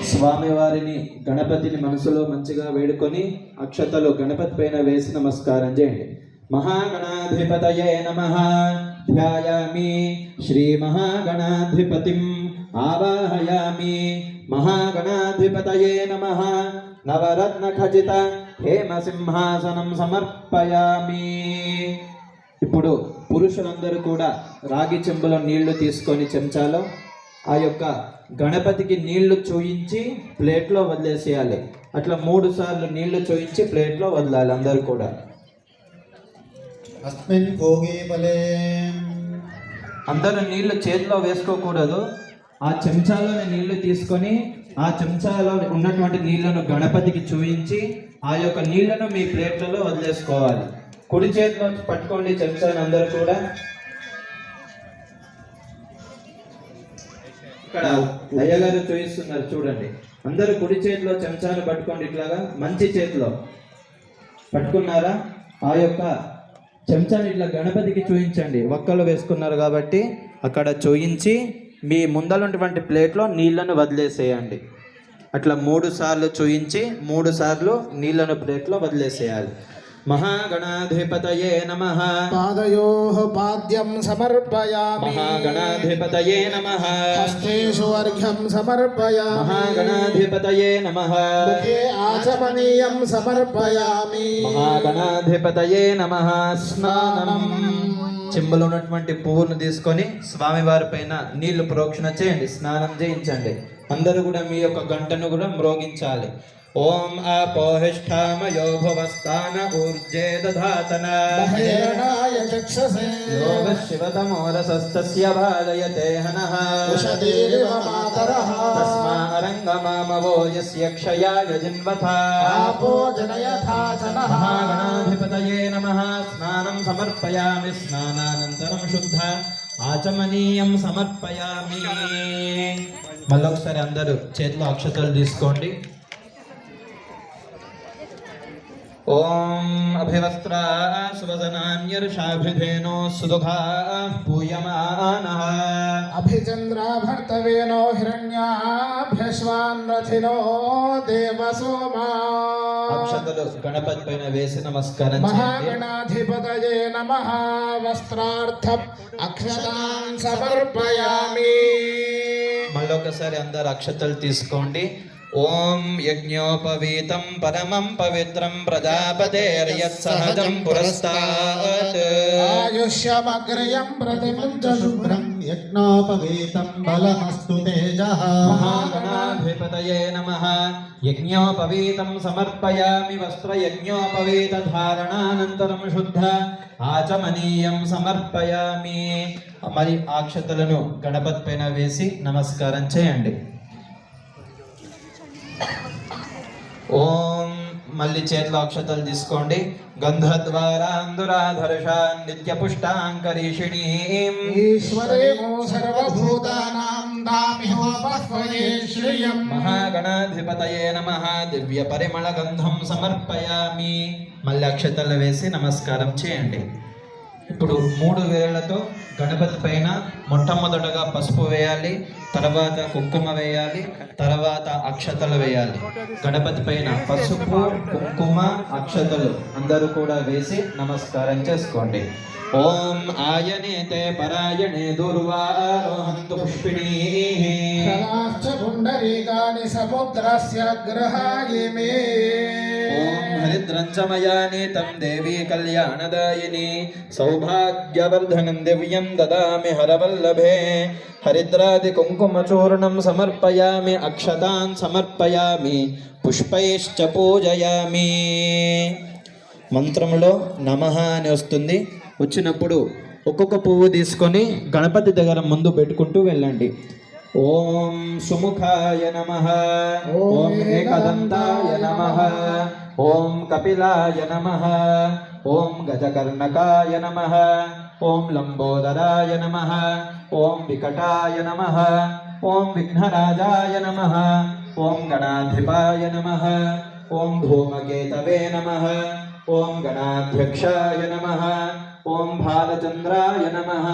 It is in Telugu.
స్వామివారిని గణపతిని మనసులో మంచిగా వేడుకొని అక్షతలు గణపతి పైన వేసి నమస్కారం చేయండి. మహాగణాధిపతయే నమః. ధ్యాయామి శ్రీ మహాగణాధిపతిం ఆవాహయామి. మహాగణాధిపతయే నమః. నవరత్న ఖచిత హేమ సింహాసనం సమర్పయామి. ఇప్పుడు పురుషులందరూ కూడా రాగి చెంబులో నీళ్లు తీసుకొని చెంచాలో ఆ యొక్క గణపతికి నీళ్లు చూయించి ప్లేట్లో వదిలేసేయాలి. అట్లా 3 సార్లు నీళ్లు చూయించి ప్లేట్లో వదలాలి అందరూ కూడా. అందరూ నీళ్లు చేతిలో వేసుకోకూడదు. ఆ చెంచాలోని నీళ్లు తీసుకొని ఆ చెంచాలో ఉన్నటువంటి నీళ్లను గణపతికి చూయించి ఆ యొక్క నీళ్లను మీ ప్లేట్లలో వదిలేసుకోవాలి. కుడి చేతిలో పట్టుకోండి చెంచాను అందరూ కూడా. ఇక్కడ అయ్యగారు చూపిస్తున్నారు చూడండి. అందరూ కుడి చేతిలో చెంచాను పట్టుకోండి. ఇట్లాగా మంచి చేతిలో పట్టుకున్నారా? ఆ యొక్క చెంచాను ఇట్లా గణపతికి చూయించండి. ఒక్కలు వేసుకున్నారు కాబట్టి అక్కడ చూయించి మీ ముందలున్నటువంటి ప్లేట్లో నీళ్లను వదిలేసేయండి. అట్లా 3 సార్లు చూయించి 3 సార్లు నీళ్లను ప్లేట్లో వదిలేసేయాలి. మహాగణాధిపతయే నమః. పాదయోః పాద్యం సమర్పయామి. మహాగణాధిపతయే నమః. హస్తేషు అర్ఘ్యం సమర్పయామి. మహాగణాధిపతయే నమః. ముఖే ఆచమనీయం సమర్పయామి. మహాగణాధిపతయే నమః. స్నానం. చెంబులో ఉన్నటువంటి పువ్వును తీసుకొని స్వామివారి పైన నీళ్లు ప్రోక్షణ చేయండి. స్నానం చేయించండి. అందరూ కూడా మీ యొక్క గంటను కూడా మ్రోగించాలి. ఓం ఆపోహిష్ఠామయో భువస్థాన ఊర్జే దధాతన మహేరణాయ చక్షసే యోగ శివతమోరసస్తస్య బాలయతే హనః ఉషదీరివ మాతరః తస్మా అరంగమామవో యస్య క్షయాయ జిన్వథా ఆపో జనయథాచనః. మహాగణాధిపతయే నమః. స్నానం సమర్పయామి. స్నానానంతరం శుద్ధ ఆచమనీయం సమర్పయామి. మళ్ళొకసారి అందరూ చేతిలో అక్షతలు తీసుకోండి. ఓం అభివస్త్రా సువదనాన్యర్షాభిధేనో సుదుఘా పూయమానః. అభిచంద్రాభర్తవేనో హిరణ్యాభ్యశ్వాన్ రథినో దేవసోమా. అక్షతలు గణపతి పైన వేసి నమస్కారం చేయండి. మహాగణాధిపతయే నమః. వస్త్రార్థం అక్షతాన్ సమర్పయామి. మళ్ళొకసారి అందరు అక్షతలు తీసుకోండి. ఓం యజ్ఞోపవీతం పరమం పవిత్రం ప్రజాపతేర్యత్సహజం పురస్తాత్ ఆయుష్యమగ్రయం ప్రతిముంచ శుభ్రం యజ్ఞోపవీతం బలమస్తు తేజః. మహాగణాధిపతయే నమః. యజ్ఞోపవీతం సమర్పయామి. వస్త్రయజ్ఞోపవీత ధారణానంతరం శుద్ధ ఆచమనీయం సమర్పయామి. మరి అక్షతలను గణపతి పైన వేసి నమస్కారం చేయండి. ఓం మళ్ళీ చేతిలో అక్షతలు తీసుకోండి. గంధద్వారాంధురాధర్షాన్ నిత్యపుష్టాంకరీషిణీం ఈశ్వరేమో సర్వభూతానాం దామిహోపస్వయే శ్రియం. మహాగణాధిపతయే నమః. దివ్య పరిమళ గంధం సమర్పయామి. మళ్ళీ అక్షతలు వేసి నమస్కారం చేయండి. ఇప్పుడు 3 వేళ్లతో గణపతి పైన మొట్టమొదటగా పసుపు వేయాలి, తర్వాత కుంకుమ వేయాలి, తర్వాత అక్షతలు వేయాలి. గణపతి పైన పసుపు, కుంకుమ, అక్షతలు అందరూ కూడా వేసి నమస్కారం చేసుకోండి. ఓం ఆయనేతే పరాయణే దుర్వారోహంతు పుష్పిణీః కలాశ్చ పుండరీకాని సముద్రస్య గ్రహాయిమే. ఓం హరిద్రంచమయానీతం దేవీ కళ్యాణదాయిని సౌభాగ్యవర్ధనం దివ్యం దదామి హరవల్లభే. హరిద్రాది కుంకుమచూర్ణం సమర్పయామి. అక్షతాన్ సమర్పయామి. పుష్పైశ్చ పూజయామి. మంత్రంలో నమః అని వస్తుంది. వచ్చినప్పుడు ఒక్కొక్క పువ్వు తీసుకొని గణపతి దగ్గర ముందు పెట్టుకుంటూ వెళ్ళండి. ఓం సుముఖాయ నమః. ఓం ఏకదంతాయ నమః. ఓం కపిలాయ నమః. ఓం గజకర్ణకాయ నమః. ఓం లంబోదరాయ నమః. ఓం వికటాయ నమః. ఓం విఘ్నరాజాయ నమః. ఓం గణాధిపాయ నమః. ఓం ధూమకేతవే నమః. ఓం గణాధ్యక్షాయ నమః. ఓం బాలచంద్రాయ నమః.